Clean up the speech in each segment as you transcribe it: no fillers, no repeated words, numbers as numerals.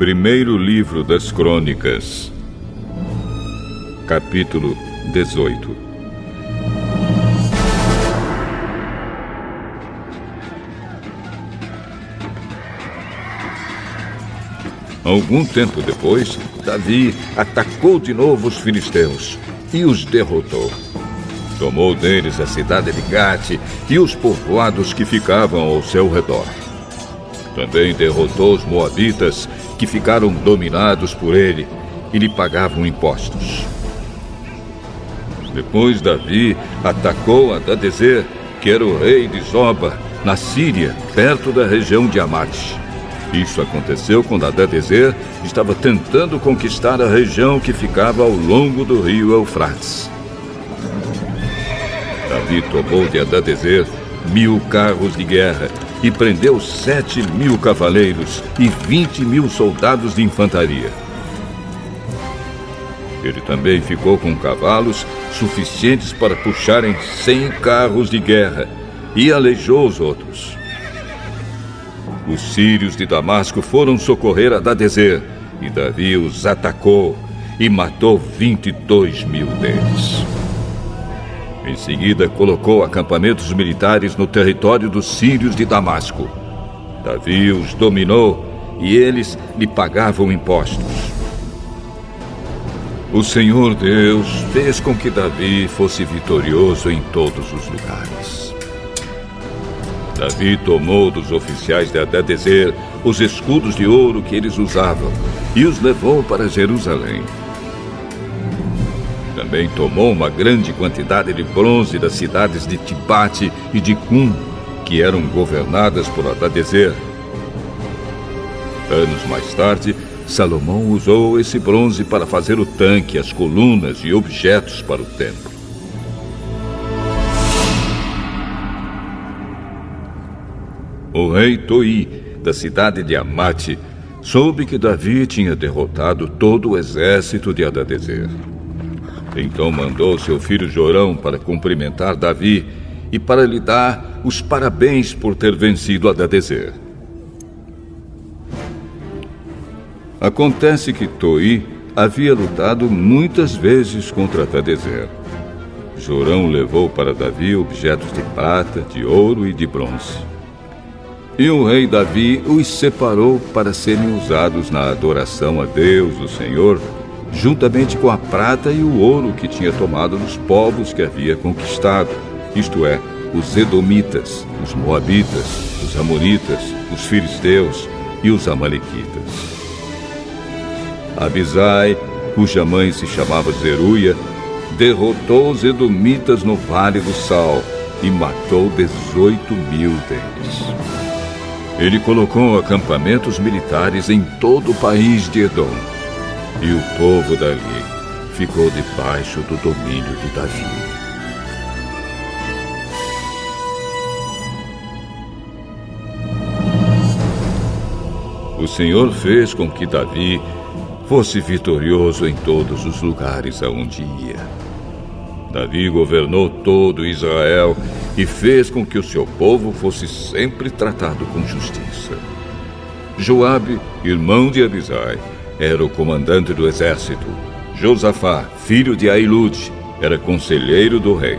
Primeiro livro das Crônicas, capítulo 18. Algum tempo depois, Davi atacou de novo os filisteus e os derrotou. Tomou deles a cidade de Gate e os povoados que ficavam ao seu redor. Também derrotou os moabitas, que ficaram dominados por ele e lhe pagavam impostos. Depois Davi atacou Hadadezer, que era o rei de Zoba, na Síria, perto da região de Amate. Isso aconteceu quando Hadadezer estava tentando conquistar a região que ficava ao longo do rio Eufrates. Davi tomou de Hadadezer 1000 carros de guerra e prendeu 7.000 cavaleiros e 20.000 soldados de infantaria. Ele também ficou com cavalos suficientes para puxarem 100 carros de guerra e aleijou os outros. Os sírios de Damasco foram socorrer Hadadezer e Davi os atacou e matou 22.000 deles. Em seguida, colocou acampamentos militares no território dos sírios de Damasco. Davi os dominou e eles lhe pagavam impostos. O Senhor Deus fez com que Davi fosse vitorioso em todos os lugares. Davi tomou dos oficiais de Hadadezer os escudos de ouro que eles usavam e os levou para Jerusalém. Também tomou uma grande quantidade de bronze das cidades de Tibate e de Cum, que eram governadas por Hadadezer. Anos mais tarde, Salomão usou esse bronze para fazer o tanque, as colunas e objetos para o templo. O rei Toi, da cidade de Amate, soube que Davi tinha derrotado todo o exército de Hadadezer. Então mandou seu filho Jorão para cumprimentar Davi e para lhe dar os parabéns por ter vencido Hadadezer. Acontece que Toi havia lutado muitas vezes contra Hadadezer. Jorão levou para Davi objetos de prata, de ouro e de bronze. E o rei Davi os separou para serem usados na adoração a Deus, o Senhor, juntamente com a prata e o ouro que tinha tomado dos povos que havia conquistado, isto é, os Edomitas, os Moabitas, os Amonitas, os Filisteus e os Amalequitas. Abisai, cuja mãe se chamava Zeruia, derrotou os Edomitas no Vale do Sal e matou 18.000 deles. Ele colocou acampamentos militares em todo o país de Edom. E o povo dali ficou debaixo do domínio de Davi. O Senhor fez com que Davi fosse vitorioso em todos os lugares aonde ia. Davi governou todo Israel e fez com que o seu povo fosse sempre tratado com justiça. Joabe, irmão de Abisai, era o comandante do exército. Josafá, filho de Ahilude, era conselheiro do rei.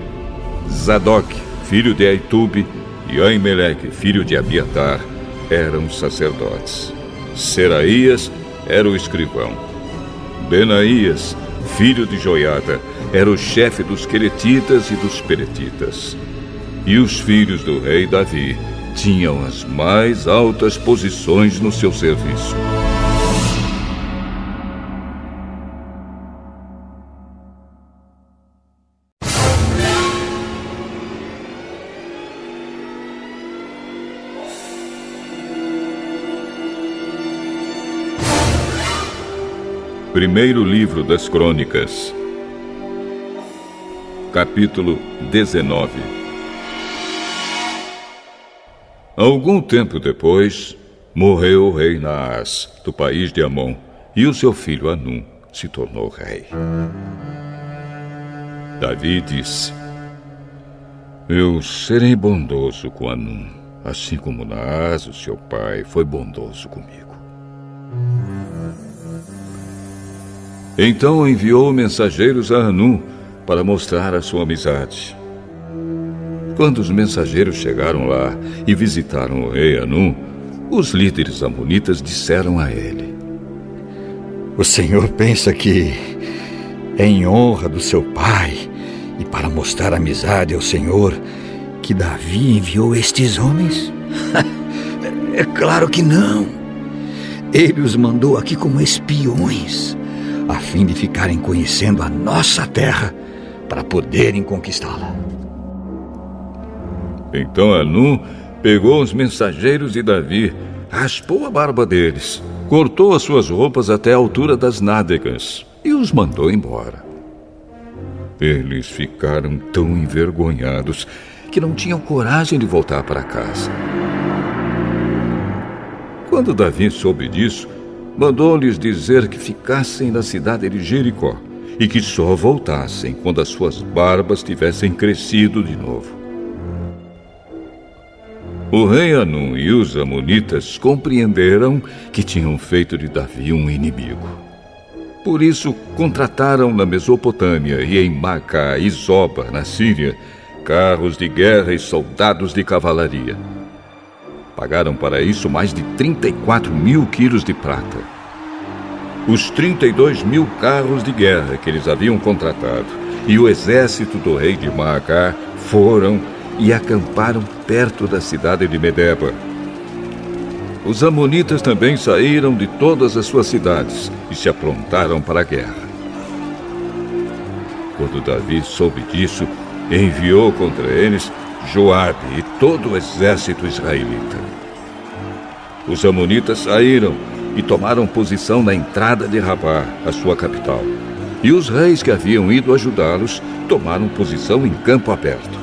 Zadok, filho de Aitube, e Aimeleque, filho de Abiatar, eram sacerdotes. Seraías era o escrivão. Benaías, filho de Joiada, era o chefe dos queretitas e dos peretitas. E os filhos do rei Davi tinham as mais altas posições no seu serviço. Primeiro livro das Crônicas, capítulo 19. Algum tempo depois, morreu o rei Naás, do país de Amon, e o seu filho Anum se tornou rei. Davi disse: Eu serei bondoso com Anum, assim como Naás, o seu pai, foi bondoso comigo. Então enviou mensageiros a Hanun para mostrar a sua amizade. Quando os mensageiros chegaram lá e visitaram o rei Hanun, os líderes amonitas disseram a ele: O senhor pensa que é em honra do seu pai e para mostrar amizade ao senhor que Davi enviou estes homens? É claro que não. Ele os mandou aqui como espiões, a fim de ficarem conhecendo a nossa terra para poderem conquistá-la. Então Hanun pegou os mensageiros de Davi, raspou a barba deles, cortou as suas roupas até a altura das nádegas e os mandou embora. Eles ficaram tão envergonhados que não tinham coragem de voltar para casa. Quando Davi soube disso, mandou-lhes dizer que ficassem na cidade de Jericó e que só voltassem quando as suas barbas tivessem crescido de novo. O rei Hanun e os amonitas compreenderam que tinham feito de Davi um inimigo. Por isso, contrataram na Mesopotâmia e em Macá e Zoba, na Síria, carros de guerra e soldados de cavalaria. Pagaram para isso mais de 34 mil quilos de prata. Os 32 mil carros de guerra que eles haviam contratado e o exército do rei de Macá foram e acamparam perto da cidade de Medeba. Os amonitas também saíram de todas as suas cidades e se aprontaram para a guerra. Quando Davi soube disso, enviou contra eles Joabe e todo o exército israelita. Os amonitas saíram e tomaram posição na entrada de Rabá, a sua capital. E os reis que haviam ido ajudá-los tomaram posição em campo aberto.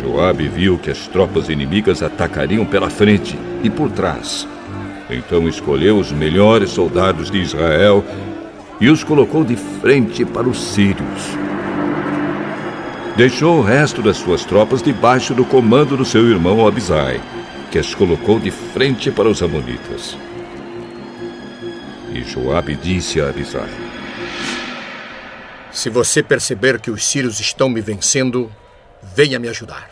Joabe viu que as tropas inimigas atacariam pela frente e por trás. Então escolheu os melhores soldados de Israel e os colocou de frente para os sírios. Deixou o resto das suas tropas debaixo do comando do seu irmão Abisai, que as colocou de frente para os amonitas. E Joabe disse a Abisai: Se você perceber que os sírios estão me vencendo, venha me ajudar.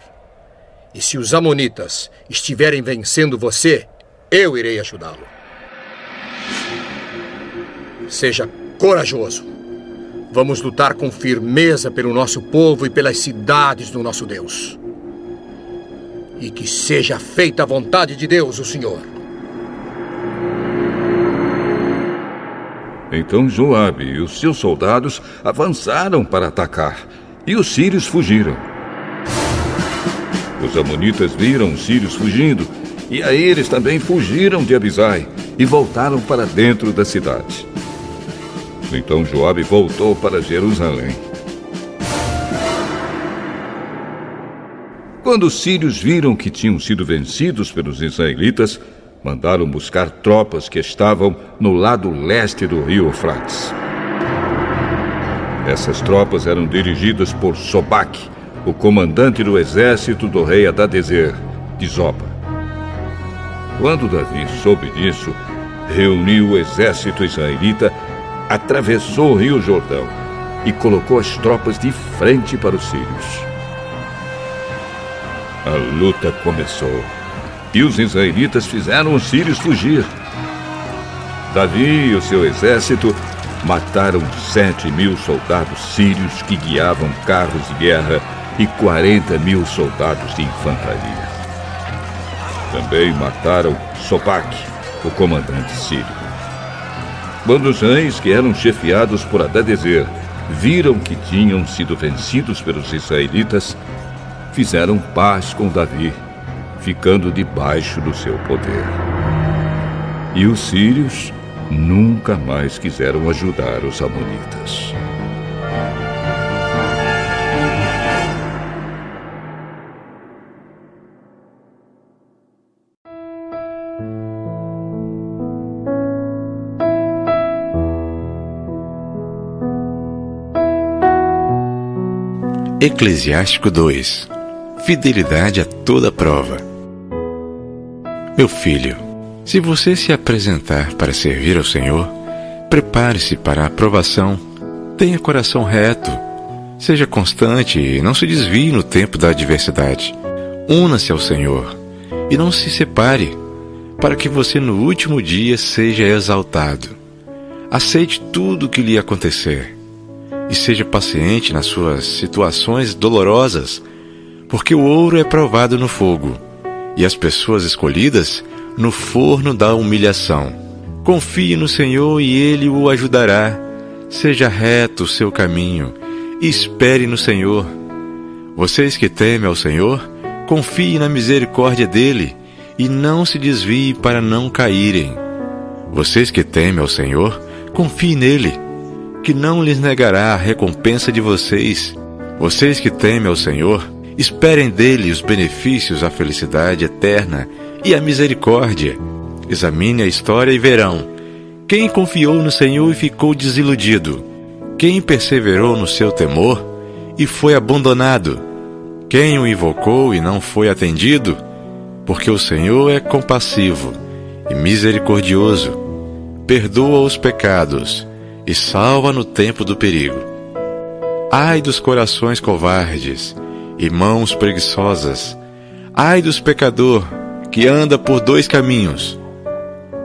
E se os amonitas estiverem vencendo você, eu irei ajudá-lo. Seja corajoso. Vamos lutar com firmeza pelo nosso povo e pelas cidades do nosso Deus. E que seja feita a vontade de Deus, o Senhor. Então Joabe e os seus soldados avançaram para atacar, e os sírios fugiram. Os amonitas viram os sírios fugindo, e aí eles também fugiram de Abisai e voltaram para dentro da cidade. Então Joabe voltou para Jerusalém. Quando os sírios viram que tinham sido vencidos pelos israelitas, mandaram buscar tropas que estavam no lado leste do rio Eufrates. Essas tropas eram dirigidas por Sobaque, o comandante do exército do rei Hadadezer, de Zoba. Quando Davi soube disso, reuniu o exército israelita, atravessou o rio Jordão e colocou as tropas de frente para os sírios. A luta começou e os israelitas fizeram os sírios fugir. Davi e o seu exército mataram 7.000 soldados sírios que guiavam carros de guerra e 40.000 soldados de infantaria. Também mataram Sobaque, o comandante sírio. Quando os reis, que eram chefiados por Hadadezer, viram que tinham sido vencidos pelos israelitas, fizeram paz com Davi, ficando debaixo do seu poder. E os sírios nunca mais quiseram ajudar os amonitas. Eclesiástico 2. Fidelidade a toda prova. Meu filho, se você se apresentar para servir ao Senhor, Prepare-se para a aprovação. Tenha coração reto. Seja constante e não se desvie no tempo da adversidade. Una-se ao Senhor e não se separe, para que você no último dia seja exaltado. Aceite tudo o que lhe acontecer e seja paciente nas suas situações dolorosas, porque o ouro é provado no fogo e as pessoas escolhidas no forno da humilhação. Confie no Senhor e Ele o ajudará. Seja reto o seu caminho e espere no Senhor. Vocês que temem ao Senhor, confiem na misericórdia dEle e não se desviem para não caírem. Vocês que temem ao Senhor, confiem nele, que não lhes negará a recompensa de vocês. Vocês que temem ao Senhor, esperem dele os benefícios, a felicidade eterna e a misericórdia. Examine a história e verão. Quem confiou no Senhor e ficou desiludido? Quem perseverou no seu temor e foi abandonado? Quem o invocou e não foi atendido? Porque o Senhor é compassivo e misericordioso, perdoa os pecados e salva no tempo do perigo. Ai dos corações covardes e mãos preguiçosas. Ai dos pecador que anda por dois caminhos.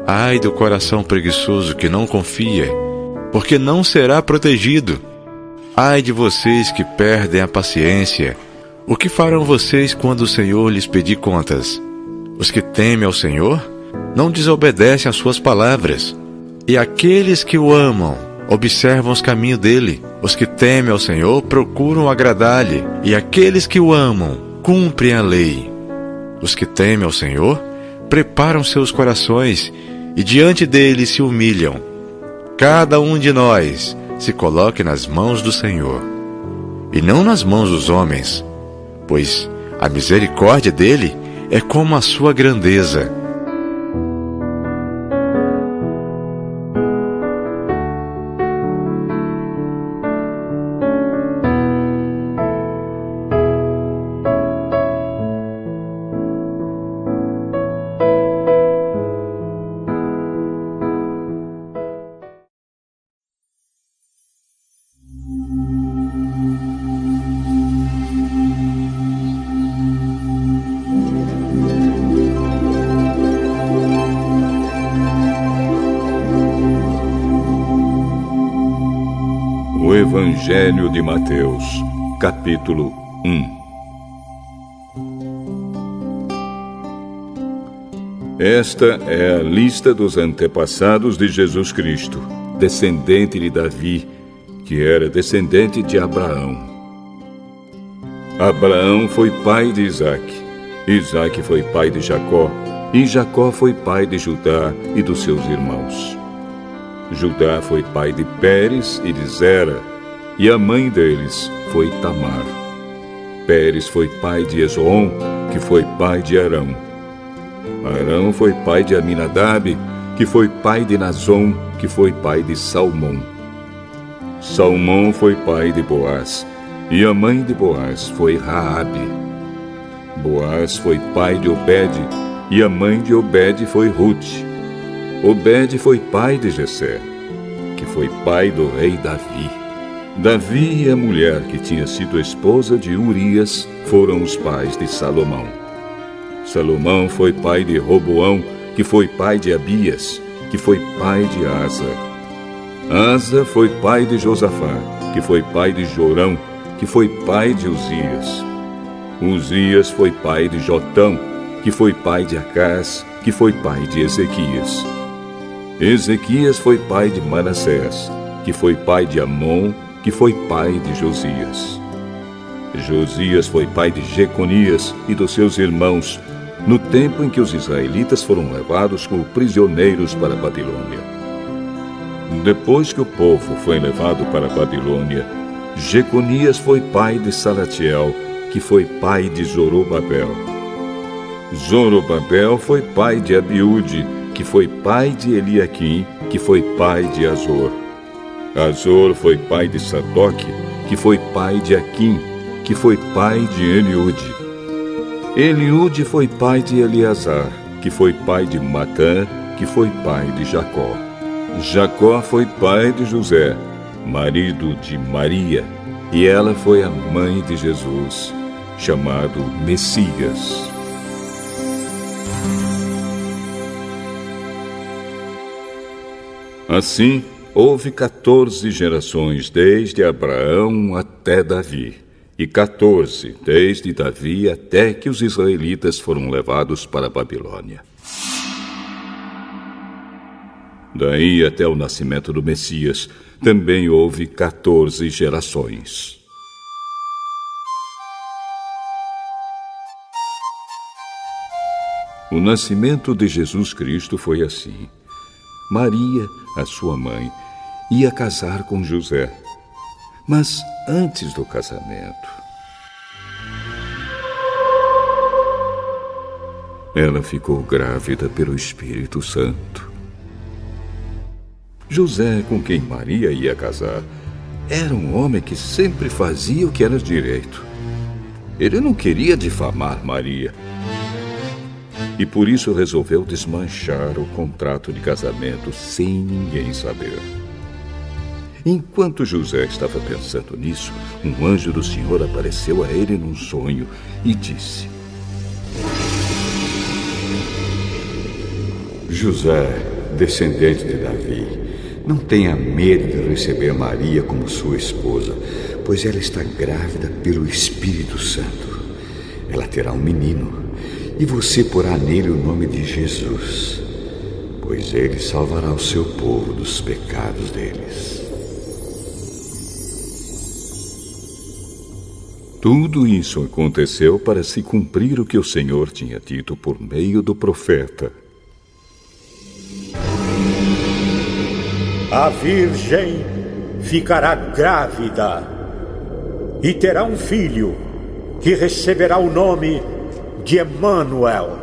Ai do coração preguiçoso que não confia, porque não será protegido. Ai de vocês que perdem a paciência. O que farão vocês quando o Senhor lhes pedir contas? Os que temem ao Senhor não desobedecem às suas palavras, e aqueles que o amam observam os caminhos dele. Os que temem ao Senhor procuram agradar-lhe, e aqueles que o amam cumprem a lei. Os que temem ao Senhor preparam seus corações e diante dele se humilham. Cada um de nós se coloque nas mãos do Senhor, e não nas mãos dos homens, pois a misericórdia dele é como a sua grandeza. O Evangelho de Mateus, capítulo 1. Esta é a lista dos antepassados de Jesus Cristo, descendente de Davi, que era descendente de Abraão. Abraão foi pai de Isaque, Isaque foi pai de Jacó, e Jacó foi pai de Judá e dos seus irmãos. Judá foi pai de Pérez e de Zera, e a mãe deles foi Tamar. Pérez foi pai de Esrom, que foi pai de Arão. Arão foi pai de Aminadab, que foi pai de Nazom, que foi pai de Salmão. Salmão foi pai de Boaz, e a mãe de Boaz foi Raabe. Boaz foi pai de Obed, e a mãe de Obed foi Ruth. Obed foi pai de Jessé, que foi pai do rei Davi. Davi e a mulher que tinha sido esposa de Urias foram os pais de Salomão. Salomão foi pai de Roboão, que foi pai de Abias, que foi pai de Asa. Asa foi pai de Josafá, que foi pai de Jorão, que foi pai de Uzias. Uzias foi pai de Jotão, que foi pai de Acás, que foi pai de Ezequias. Ezequias foi pai de Manassés, que foi pai de Amon, que foi pai de Josias. Josias foi pai de Jeconias e dos seus irmãos, no tempo em que os israelitas foram levados como prisioneiros para a Babilônia. Depois que o povo foi levado para a Babilônia, Jeconias foi pai de Salatiel, que foi pai de Zorobabel. Zorobabel foi pai de Abiúde, que foi pai de Eliaquim, que foi pai de Azor. Azor foi pai de Sadoque, que foi pai de Aquim, que foi pai de Eliude. Eliude foi pai de Eleazar, que foi pai de Matã, que foi pai de Jacó. Jacó foi pai de José, marido de Maria, e ela foi a mãe de Jesus, chamado Messias. Assim, houve 14 gerações desde Abraão até Davi, e 14 desde Davi até que os israelitas foram levados para a Babilônia. Daí até o nascimento do Messias, também houve 14 gerações. O nascimento de Jesus Cristo foi assim. Maria, a sua mãe, ia casar com José. Mas antes do casamento, ela ficou grávida pelo Espírito Santo. José, com quem Maria ia casar, era um homem que sempre fazia o que era direito. Ele não queria difamar Maria. E por isso resolveu desmanchar o contrato de casamento sem ninguém saber. Enquanto José estava pensando nisso, um anjo do Senhor apareceu a ele num sonho e disse: José, descendente de Davi, não tenha medo de receber Maria como sua esposa, pois ela está grávida pelo Espírito Santo. Ela terá um menino, e você porá nele o nome de Jesus, pois ele salvará o seu povo dos pecados deles. Tudo isso aconteceu para se cumprir o que o Senhor tinha dito por meio do profeta. A virgem ficará grávida e terá um filho que receberá o nome de Emanuel.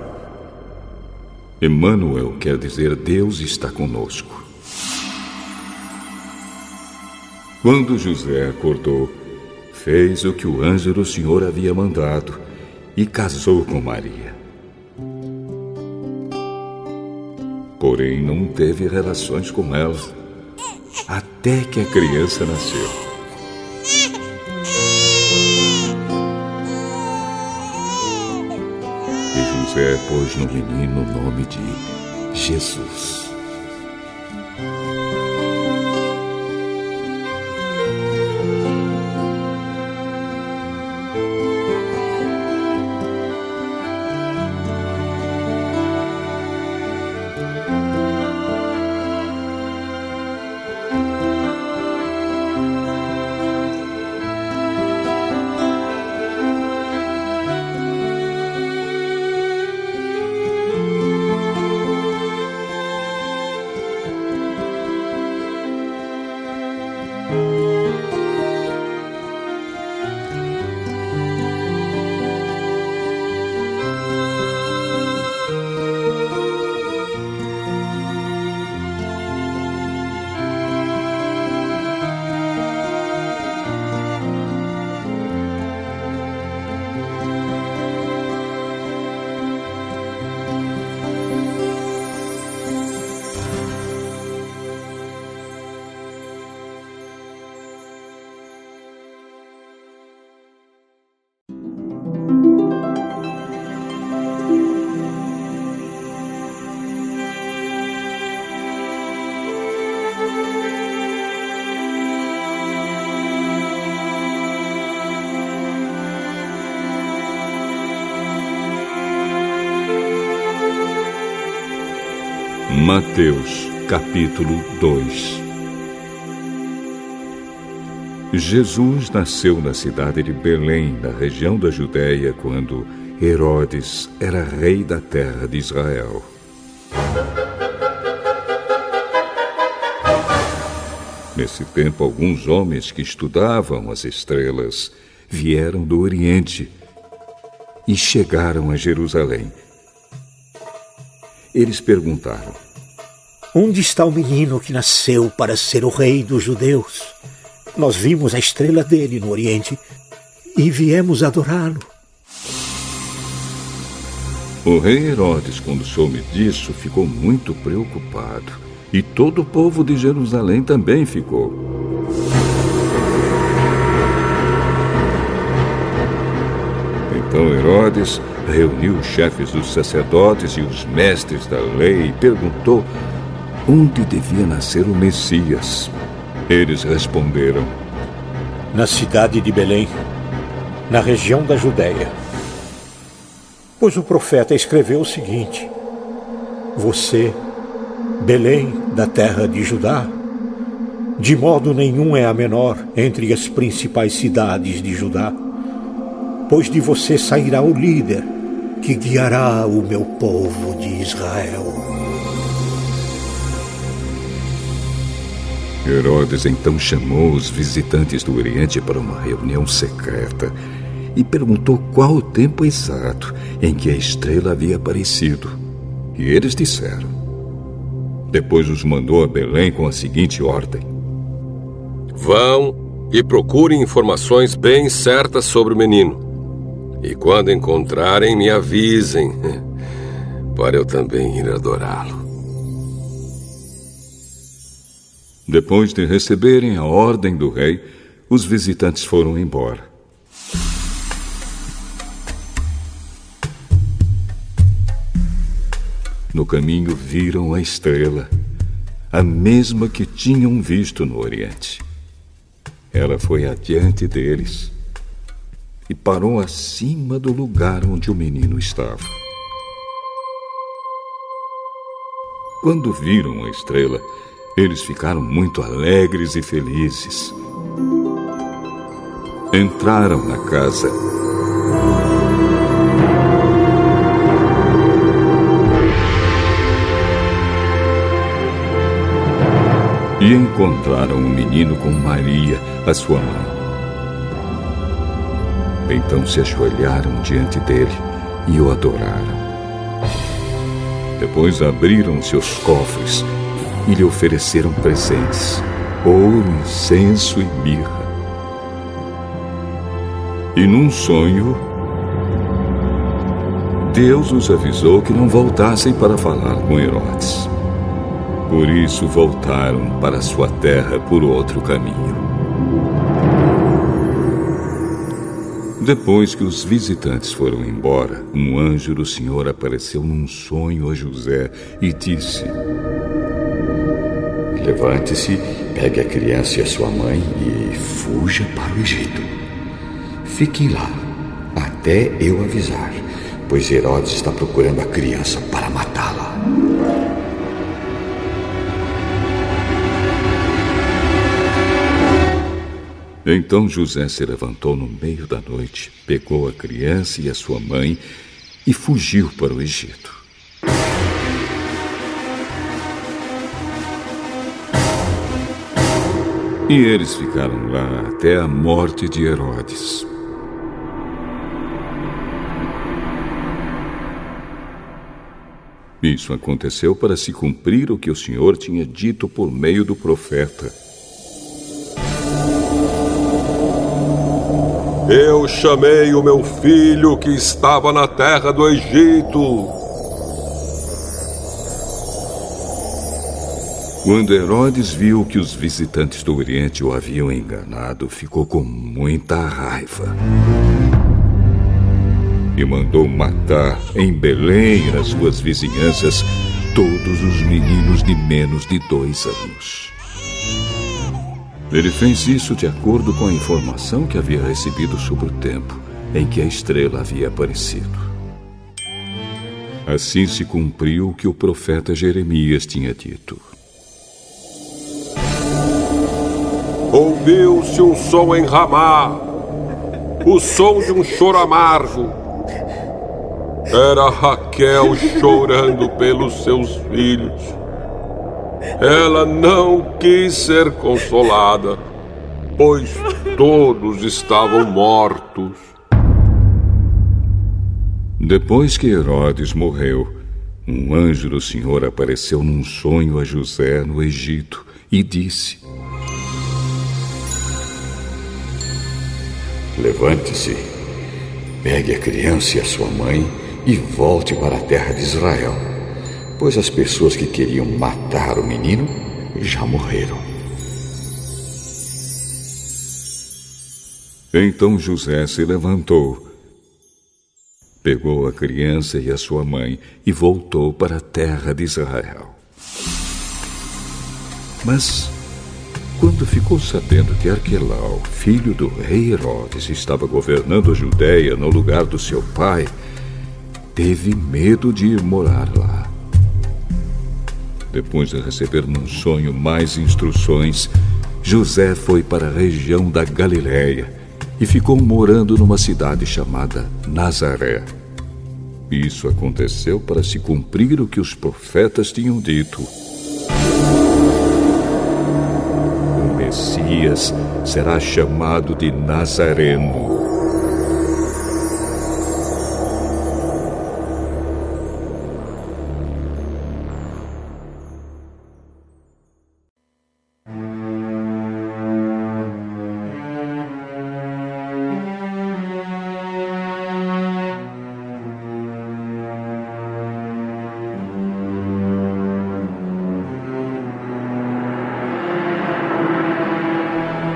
Emanuel quer dizer Deus está conosco. Quando José acordou, fez o que o anjo do Senhor havia mandado e casou com Maria. Porém, não teve relações com ela, até que a criança nasceu. José pôs no menino o nome de Jesus. Mateus, capítulo 2. Jesus nasceu na cidade de Belém, na região da Judéia, quando Herodes era rei da terra de Israel. Nesse tempo, alguns homens que estudavam as estrelas vieram do Oriente e chegaram a Jerusalém. Eles perguntaram: Onde está o menino que nasceu para ser o rei dos judeus? Nós vimos a estrela dele no Oriente e viemos adorá-lo. O rei Herodes, quando soube disso, ficou muito preocupado e todo o povo de Jerusalém também ficou. Então Herodes reuniu os chefes dos sacerdotes e os mestres da lei e perguntou onde devia nascer o Messias. Eles responderam: na cidade de Belém, na região da Judéia. Pois o profeta escreveu o seguinte: você, Belém, da terra de Judá, de modo nenhum é a menor entre as principais cidades de Judá, pois de você sairá o líder que guiará o meu povo de Israel. Herodes então chamou os visitantes do Oriente para uma reunião secreta e perguntou qual o tempo exato em que a estrela havia aparecido. E eles disseram. Depois os mandou a Belém com a seguinte ordem: vão e procurem informações bem certas sobre o menino. E quando encontrarem, me avisem, para eu também ir adorá-lo. Depois de receberem a ordem do rei, os visitantes foram embora. No caminho viram a estrela, a mesma que tinham visto no Oriente. Ela foi adiante deles e parou acima do lugar onde o menino estava. Quando viram a estrela, eles ficaram muito alegres e felizes. Entraram na casa. E encontraram o menino com Maria, a sua mãe. Então se ajoelharam diante dele e o adoraram. Depois abriram seus cofres e lhe ofereceram presentes: ouro, incenso e mirra. E num sonho, Deus os avisou que não voltassem para falar com Herodes. Por isso voltaram para sua terra por outro caminho. Depois que os visitantes foram embora, um anjo do Senhor apareceu num sonho a José e disse: levante-se, pegue a criança e a sua mãe e fuja para o Egito. Fiquem lá, até eu avisar, pois Herodes está procurando a criança para matá-la. Então José se levantou no meio da noite, pegou a criança e a sua mãe e fugiu para o Egito. E eles ficaram lá até a morte de Herodes. Isso aconteceu para se cumprir o que o Senhor tinha dito por meio do profeta: eu chamei o meu filho que estava na terra do Egito. Quando Herodes viu que os visitantes do Oriente o haviam enganado, ficou com muita raiva. E mandou matar em Belém e nas suas vizinhanças todos os meninos de menos de 2 anos. Ele fez isso de acordo com a informação que havia recebido sobre o tempo em que a estrela havia aparecido. Assim se cumpriu o que o profeta Jeremias tinha dito. Ouviu-se um som em Ramá, o som de um choro amargo. Era Raquel chorando pelos seus filhos. Ela não quis ser consolada, pois todos estavam mortos. Depois que Herodes morreu, um anjo do Senhor apareceu num sonho a José no Egito e disse: levante-se, pegue a criança e a sua mãe e volte para a terra de Israel, pois as pessoas que queriam matar o menino já morreram. Então José se levantou, pegou a criança e a sua mãe e voltou para a terra de Israel. Mas, quando ficou sabendo que Arquelau, filho do rei Herodes, estava governando a Judéia no lugar do seu pai, teve medo de ir morar lá. Depois de receber num sonho mais instruções, José foi para a região da Galiléia e ficou morando numa cidade chamada Nazaré. Isso aconteceu para se cumprir o que os profetas tinham dito. O Messias será chamado de Nazareno.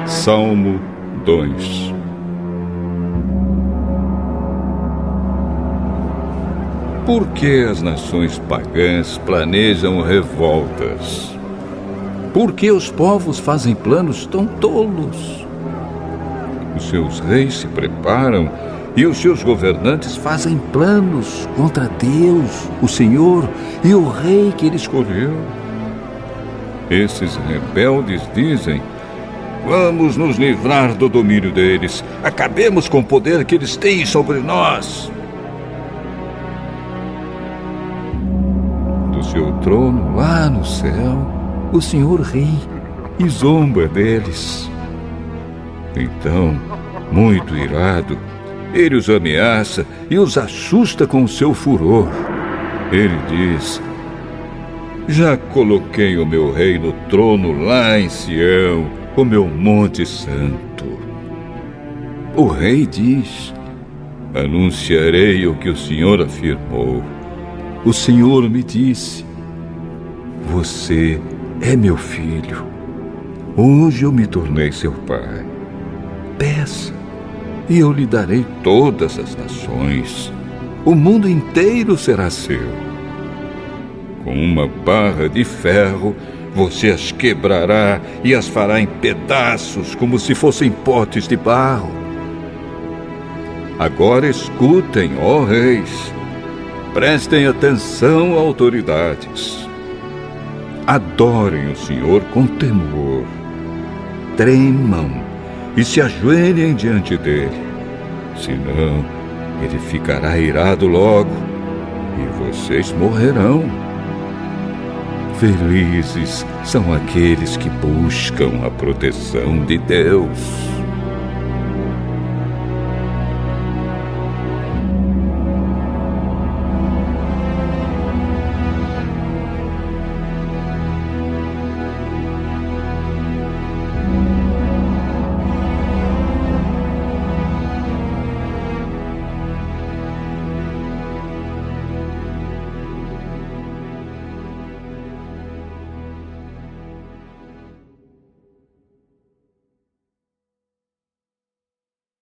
Salmo 2. Por que as nações pagãs planejam revoltas? Por que os povos fazem planos tão tolos? Os seus reis se preparam e os seus governantes fazem planos contra Deus, o Senhor e o rei que ele escolheu. Esses rebeldes dizem: vamos nos livrar do domínio deles. Acabemos com o poder que eles têm sobre nós. Do seu trono, lá no céu, o Senhor ri e zomba deles. Então, muito irado, ele os ameaça e os assusta com o seu furor. Ele diz: já coloquei o meu rei no trono lá em Sião, o meu monte santo. O rei diz: anunciarei o que o Senhor afirmou. O Senhor me disse: você é meu filho. Hoje eu me tornei seu pai. Peça, e eu lhe darei todas as nações. O mundo inteiro será seu. Com uma barra de ferro, você as quebrará e as fará em pedaços, como se fossem potes de barro. Agora escutem, ó reis. Prestem atenção, autoridades. Adorem o Senhor com temor. Tremam e se ajoelhem diante dele. Senão, ele ficará irado logo e vocês morrerão. Felizes são aqueles que buscam a proteção de Deus.